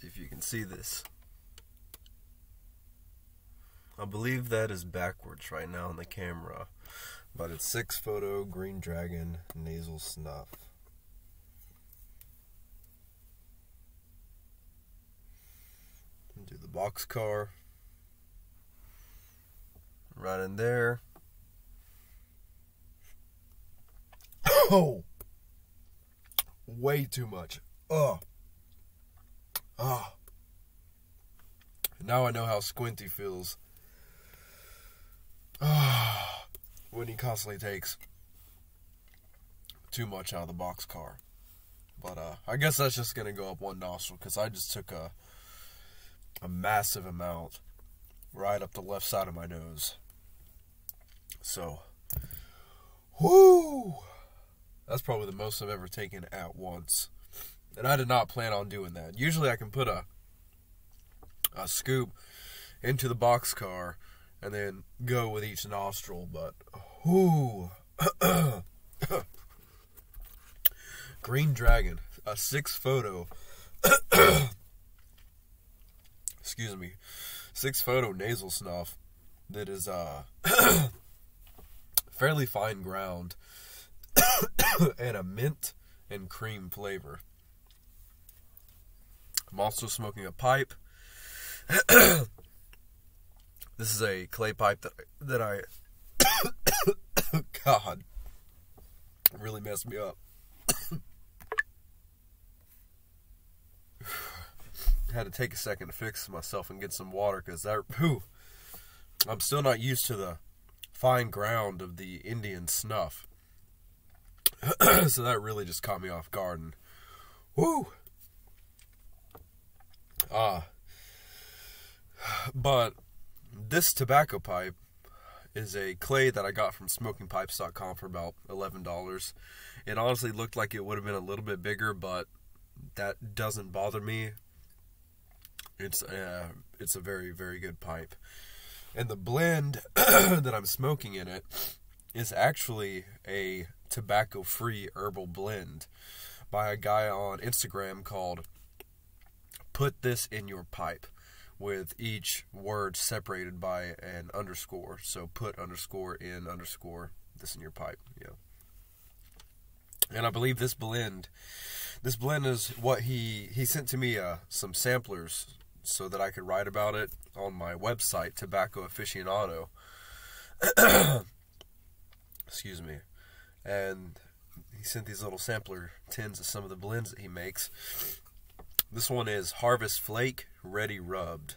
See if you can see this. I believe that is backwards right now on the camera, but it's 6 Photo Green Dragon Nasal Snuff. Do the boxcar right in there. Oh, way too much. Oh. Now I know how Squinty feels when he constantly takes too much out of the boxcar. But I guess that's just gonna go up one nostril because I just took a massive amount right up the left side of my nose. So, whoo! That's probably the most I've ever taken at once. And I did not plan on doing that. Usually I can put a scoop into the boxcar and then go with each nostril, but whoo! Green Dragon, a 6 Photo excuse me, 6 Photo nasal snuff that is fairly fine ground and a mint and cream flavor. I'm also smoking a pipe. This is a clay pipe that I God, it really messed me up. I had to take a second to fix myself and get some water because I'm still not used to the fine ground of the Indian snuff. So that really just caught me off guard. And, woo! But this tobacco pipe is a clay that I got from smokingpipes.com for about $11. It honestly looked like it would have been a little bit bigger, but that doesn't bother me. It's a very, very good pipe. And the blend that I'm smoking in it is actually a tobacco-free herbal blend by a guy on Instagram called Put This in Your Pipe, with each word separated by an underscore. So put underscore in underscore this in your pipe. Yeah. And I believe this blend is what he sent to me some samplers so that I could write about it on my website, Tobacco Aficionado. Excuse me. And he sent these little sampler tins of some of the blends that he makes. This one is Harvest Flake Ready Rubbed.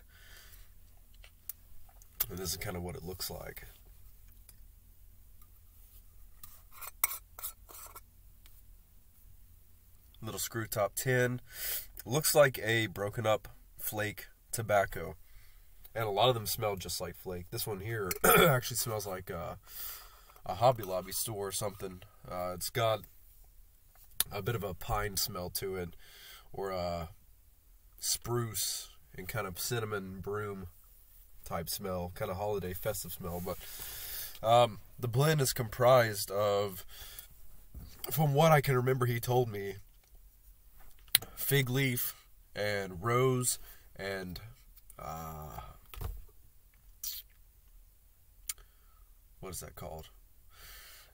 And this is kind of what it looks like. Little screw top tin. Looks like a broken up flake tobacco. And a lot of them smell just like flake. This one here actually smells like a Hobby Lobby store or something. It's got a bit of a pine smell to it, or a spruce and kind of cinnamon broom type smell, kind of holiday festive smell. But the blend is comprised of, from what I can remember he told me, fig leaf and rose and what is that called?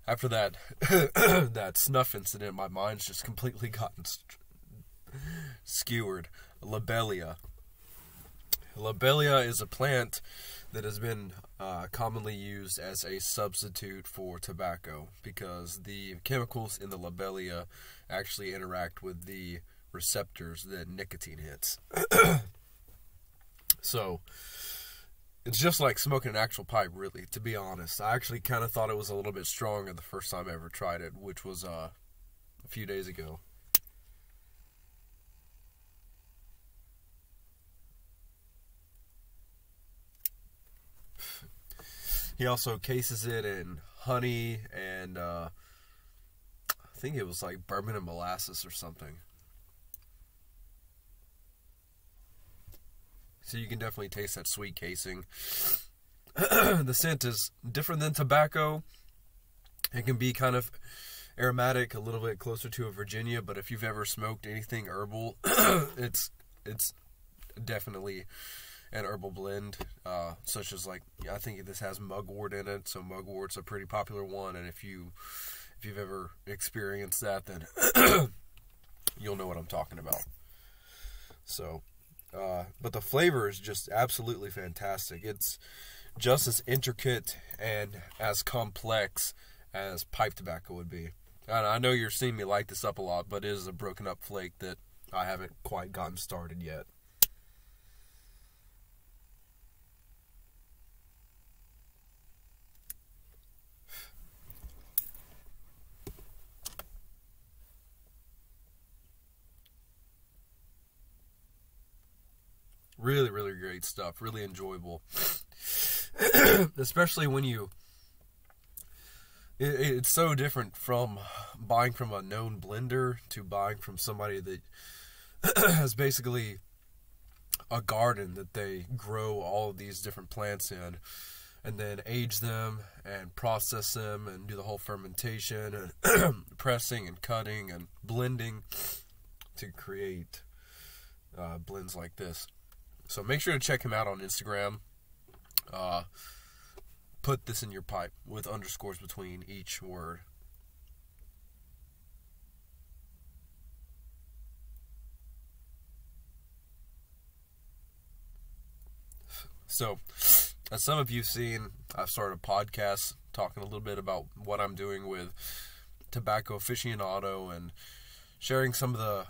After that that snuff incident, my mind's just completely gotten skewered. Lobelia. Lobelia is a plant that has been commonly used as a substitute for tobacco because the chemicals in the lobelia actually interact with the receptors that nicotine hits. So it's just like smoking an actual pipe, really, to be honest. I actually kind of thought it was a little bit stronger the first time I ever tried it, which was a few days ago. He also cases it in honey and I think it was like bourbon and molasses or something. So you can definitely taste that sweet casing. The scent is different than tobacco. It can be kind of aromatic, a little bit closer to a Virginia, but if you've ever smoked anything herbal, it's definitely an herbal blend, such as like, I think this has mugwort in it, so mugwort's a pretty popular one, and if you've ever experienced that, then you'll know what I'm talking about. So, but the flavor is just absolutely fantastic. It's just as intricate and as complex as pipe tobacco would be. And I know you're seeing me light this up a lot, but it is a broken up flake that I haven't quite gotten started yet. Really, really great stuff. Really enjoyable. Especially when it's so different from buying from a known blender to buying from somebody that has basically a garden that they grow all of these different plants in, and then age them and process them and do the whole fermentation and pressing and cutting and blending to create blends like this. So make sure to check him out on Instagram. Put this in your pipe with underscores between each word. So, as some of you have seen, I've started a podcast talking a little bit about what I'm doing with Tobacco Aficionado and sharing some of the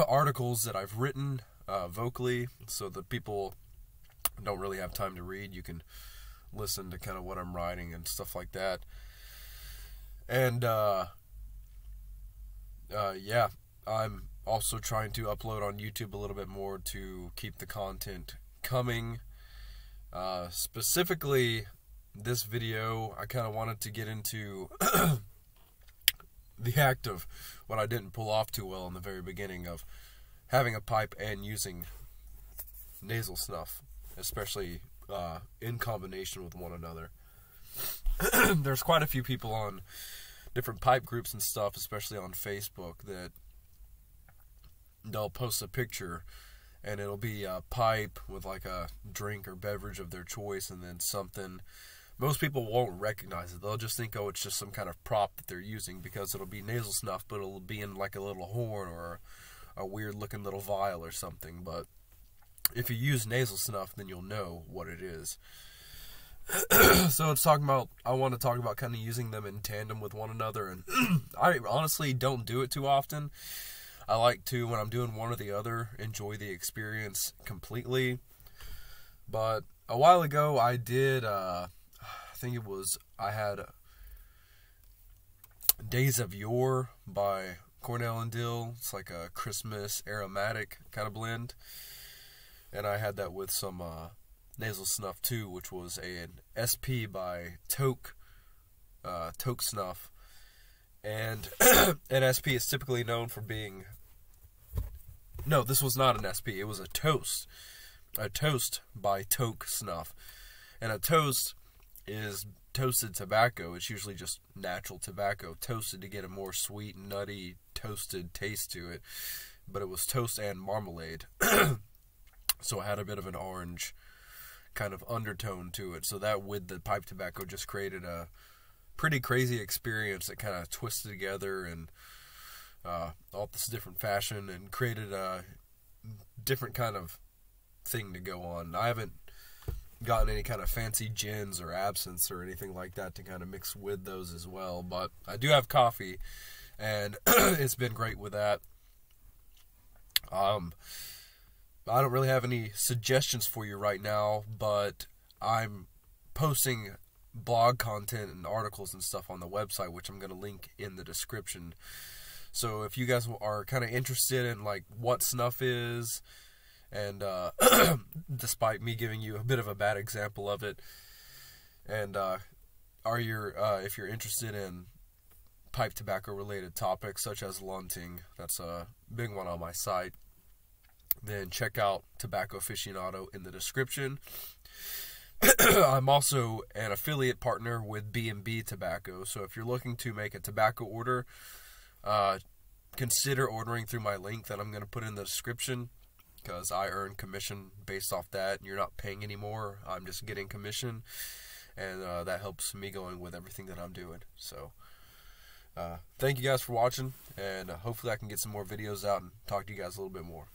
articles that I've written vocally, so that people don't really have time to read. You can listen to kind of what I'm writing and stuff like that. And yeah, I'm also trying to upload on YouTube a little bit more to keep the content coming. Specifically, this video, I kind of wanted to get into the act of what I didn't pull off too well in the very beginning of having a pipe and using nasal snuff, especially in combination with one another. There's quite a few people on different pipe groups and stuff, especially on Facebook, that they'll post a picture and it'll be a pipe with like a drink or beverage of their choice, and then something. Most people won't recognize it. They'll just think, oh, it's just some kind of prop that they're using, because it'll be nasal snuff, but it'll be in like a little horn or a weird looking little vial or something. But if you use nasal snuff, then you'll know what it is. So I want to talk about kind of using them in tandem with one another, and I honestly don't do it too often. I like to, when I'm doing one or the other, enjoy the experience completely. But a while ago I did, I had Days of Yore by Cornell and Dill. It's like a Christmas aromatic kind of blend. And I had that with some nasal snuff too, which was an SP by Toke Snuff. And an SP is typically known for being... No, this was not an SP. It was a toast. A toast by Toke Snuff. And a toast is toasted tobacco. It's usually just natural tobacco toasted to get a more sweet, nutty, toasted taste to it. But it was toast and marmalade. So it had a bit of an orange kind of undertone to it. So that with the pipe tobacco just created a pretty crazy experience that kind of twisted together and all this different fashion and created a different kind of thing to go on. I haven't gotten any kind of fancy gins or absinthe or anything like that to kind of mix with those as well, but I do have coffee, and it's been great with that. I don't really have any suggestions for you right now, but I'm posting blog content and articles and stuff on the website, which I'm going to link in the description. So if you guys are kind of interested in like what snuff is, and despite me giving you a bit of a bad example of it, and if you're interested in pipe tobacco related topics such as lunting, that's a big one on my site, then check out Tobacco Aficionado in the description. I'm also an affiliate partner with B&B Tobacco, so if you're looking to make a tobacco order, consider ordering through my link that I'm going to put in the description, because I earn commission based off that. You're not paying anymore. I'm just getting commission, and that helps me going with everything that I'm doing. So thank you guys for watching, and hopefully I can get some more videos out and talk to you guys a little bit more.